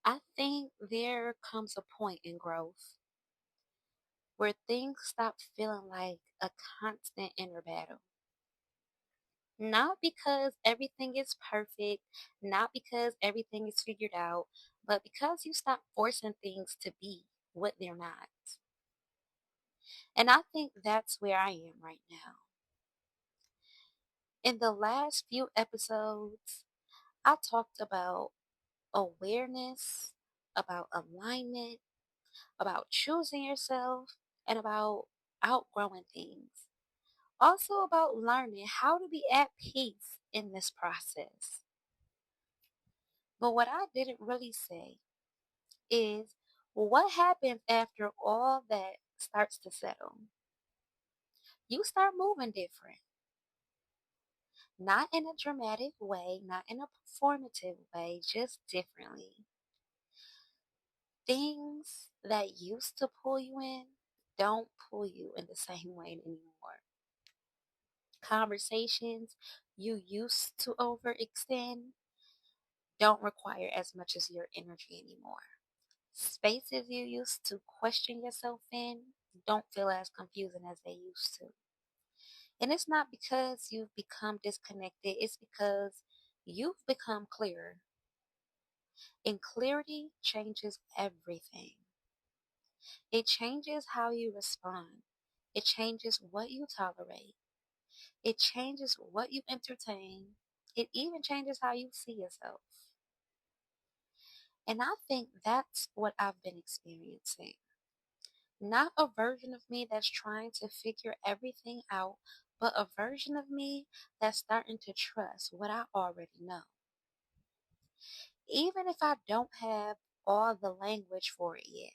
I think there comes a point in growth where things stop feeling like a constant inner battle. Not because everything is perfect, not because everything is figured out, but because you stop forcing things to be what they're not. And I think that's where I am right now. In the last few episodes, I talked about awareness, about alignment, about choosing yourself, and about outgrowing things. Also, about learning how to be at peace in this process. But what I didn't really say is what happens after all that starts to settle? You start moving different, not in a dramatic way, not in a performative way, just differently. Things that used to pull you in don't pull you in the same way anymore. Conversations you used to overextend don't require as much as your energy anymore. Spaces you used to question yourself in don't feel as confusing as they used to. And it's not because you've become disconnected, it's because you've become clearer. And clarity changes everything. It changes how you respond. It changes what you tolerate. It changes what you entertain. It even changes how you see yourself. And I think that's what I've been experiencing. Not a version of me that's trying to figure everything out, but a version of me that's starting to trust what I already know. Even if I don't have all the language for it yet.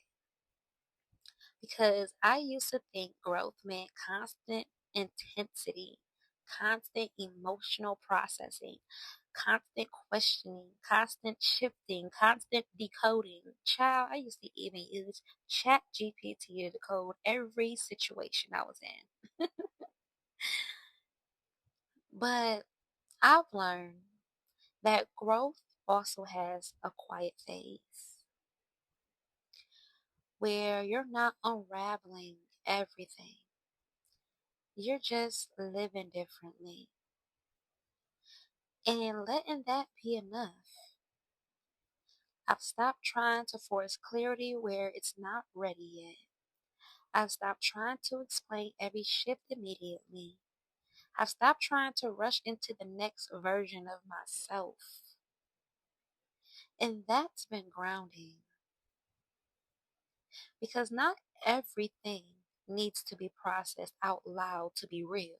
Because I used to think growth meant constant intensity, constant emotional processing, constant questioning, constant shifting, constant decoding. Child, I used to even use Chat GPT to decode every situation I was in. But I've learned that growth also has a quiet phase where you're not unraveling everything. You're just living differently. And letting that be enough. I've stopped trying to force clarity where it's not ready yet. I've stopped trying to explain every shift immediately. I've stopped trying to rush into the next version of myself. And that's been grounding because not everything needs to be processed out loud to be real.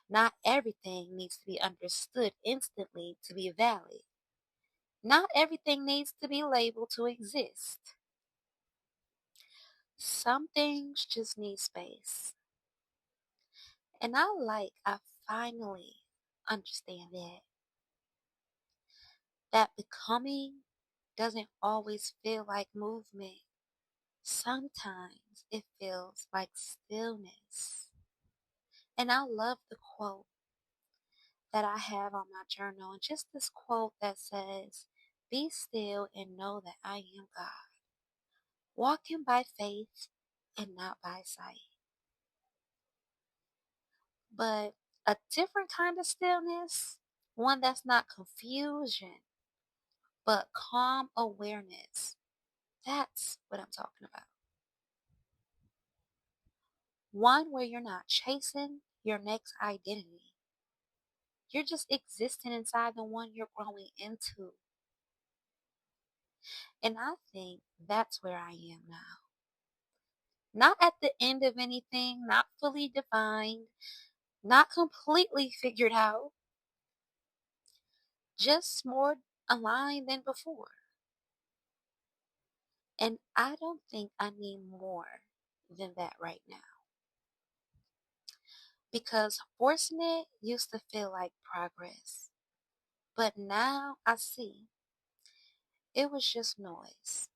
Not everything needs to be understood instantly to be valid. Not everything needs to be labeled to exist. Some things just need space. And I finally understand that becoming doesn't always feel like movement. Sometimes it feels like stillness. And I love the quote that I have on my journal, and just this quote that says, "Be still and know that I am God, walking by faith and not by sight." But a different kind of stillness, one that's not confusion, but calm awareness. That's what I'm talking about. One where you're not chasing your next identity. You're just existing inside the one you're growing into. And I think that's where I am now. Not at the end of anything, not fully defined, not completely figured out, just more aligned than before. And I don't think I need more than that right now. Because forcing it used to feel like progress. But now I see it was just noise.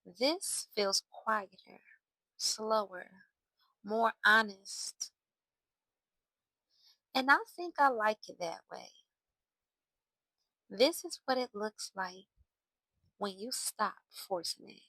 This feels quieter, slower, more honest. And I think I like it that way. This is what it looks like When you stop forcing it,